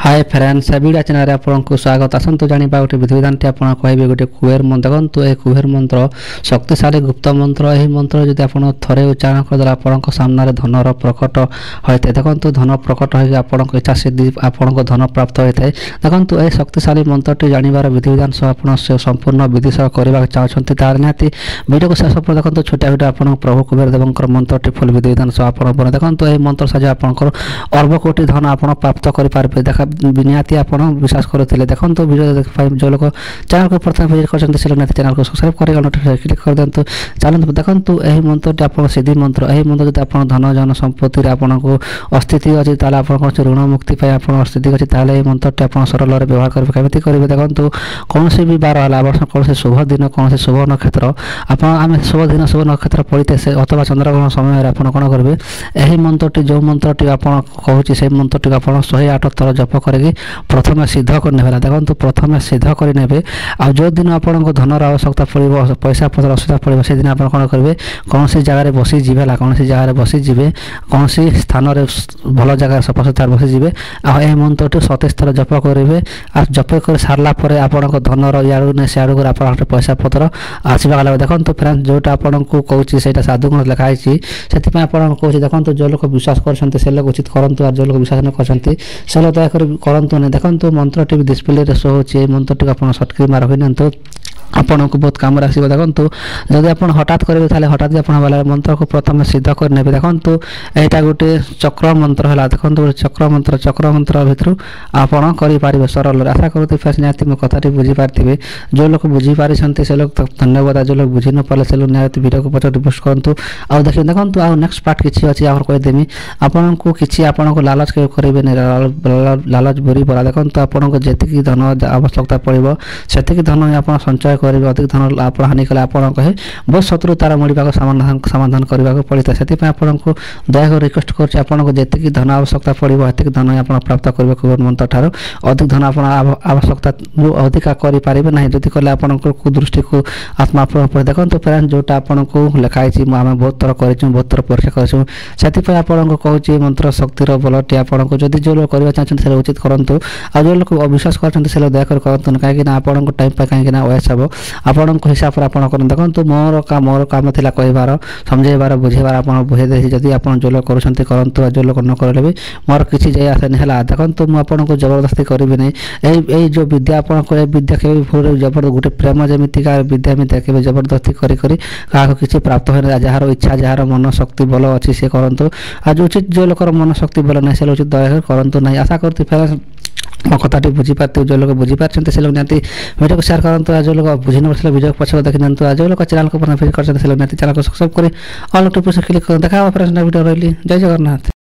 Hi friends video channel आपको स्वागत आसतु जाना गोटे विधिविधान टी आप कहे गोटे कुबेर मंत्र देखो ये कुबेर मंत्र शक्तिशाली गुप्त मंत्र यही मंत्र जब आप थे उच्चारण करदे आपंक सामने धनर प्रकट होता है। देखो धन प्रकट हो आपंक इच्छा सिद्धि आपको धन प्राप्त होता है। देखो यह शक्तिशाली मंत्रटी जानवर विधिविधान सह आप संपूर्ण विधि सह करने चाहते तार निहाती वीडियो को शेष पर देखो छोटा वीडियो आप प्रभु कुबेर देव मंत्रटी फुल विधिविधान सह आप देखो यह मंत्र साज आपंकर अर्ब कोटी धन आप प्राप्त करेंगे देखा निहाती आप विश्वास करते देखो वीडियो देख जो लोग चैनल को प्रथम विजिट कर निहाती चैनल को सब्सक्राइब कर नोटिफिकेशन क्लिक कर दिंतु। चलते देखो यही मंत्रटी आप सिद्धि मंत्र यही मंत्र जब आप धन जन संपत्ति आपको अस्थिति अच्छी आप ऋण मुक्ति आप स्थिति अच्छी ताले मंत्रटी आप सरल व्यवहार करेंगे करेंगे। देखो कौन भी बार है कौन शुभ दिन कौन शुभ नक्षत्र आम शुभ दिन शुभ नक्षत्र पड़ते से अथवा चंद्रग्रहण समय आप कौन करेंगे यही मंत्रटी जो मंत्रटी आप कहूँ से मंत्रटी आप 108 थर जप करेंगे प्रथम सिद्ध करने देखो प्रथम सिद्ध करने आ जो दिन आपको धनर आवश्यकता पड़ो पैसा पत्र असुविधा पड़ो से दिन आप कौन करेंगे कौन जगह बसी जीवे कौन जगह बसी जीवे कौन स्थान भल जगह सफा सुतरा बसी जीवे आ मंत्रटी 27 थर जप करेंगे आ जप कर सारापर आप धनर इाड़ू नहीं सियाड़ू कर आप पैसा पत्र आसवा लगे। देखो फ्रेंड्स जोटा आपको कहूँ से साधुगुण लिखाई से कहूँ देखो जो लोग विश्वास कर लोग उचित करूँ और जो लोग विश्वास नहीं करते से लोग दयाकर करतु नहीं। देखो मंत्रटी डिस्प्ले शो हो मंत्रटी आप सर्टकट मार रखी आपन को बहुत काम आसो। देखो जदि आप हठात करेंगे हठात आप मंत्र को प्रथम सिद्ध करने देखो यहाँ गोटे चक्र मंत्र है देखो चक्र मंत्र भितर आपड़ करेंगे सरल आशा करते फ्रेंड्स निहाती मो कथाटी बुझीपारे जो लोग बुझीपारी से लोग धन्यवाद जो लोग बुझी न पारे से लोग निहाती वीडियो को पचास पोस्ट करूँ आ देखिए देखो आ नेक्स्ट पार्ट किसी अच्छी आप कहीदेमी आपन को किसी आपको लालच करेंगे लालच बुरी पड़ा। देखो आपको जी धन आवश्यकता पड़ो से धन आप संचय करेंगे अधिक धन आप हानि कले आप कहे बहुत शत्रुतार मुड़ा समाधान करने को पड़ता है। से आपको दयाकर रिक्वेस्ट करो जी धन आवश्यकता पड़ो ये धन आप प्राप्त करेंगे कुबेर मंत्र ठार अधिक धन आप आवश्यकता अधिका करेंगे ना जदि कले आपको कुदृष्टि को आत्मा पड़े। देखो फ्रेंड्स जोटा आपको लिखाई आम बहुत थर कर बहुत थर परीक्षा कर आपको कहूँ मंत्र शक्तिर बलटी आपको जदि जो लोग करना चाहते हैं उचित करूँ आ जो लोग अविश्वास करते दयाकर करूँ कहीं आपको टाइम पाए कहीं वयस हम आपण हिसाब से आप देखो मोर काम था कहबार समझेबार बुझेबार आप बुझे जदि आप जो लोग करूँ जो लोग न करें भी मोर किसी जाए आसे नहीं है। देखो मुझे जबरदस्ती करी नहीं यही जो विद्या आप विद्या के जबर गोटे प्रेम जमीका विद्या मिद्या के जबरदस्ती क्या किसी प्राप्त हो जार इच्छा जार मन शक्ति बल अच्छी से करूँ आज उचित जो लोग मन शक्ति बल नहीं से उचित दया करूँ नहीं आशा करती फेर मो कथाटी बुझीपारे जो लोग बुझीपारे से लोग निहाती वीडियो को शेयर करूँ जो लोग बुझी न पारे वीडियो को पछे देखी दिखाँ जो लोग चैनल को विजिट कर लोग निहाती चैनल को सब्सक्राइब करें ऑल नोटिफिकेशन क्लिक कर देखा वीडियो रही जय जगन्नाथ।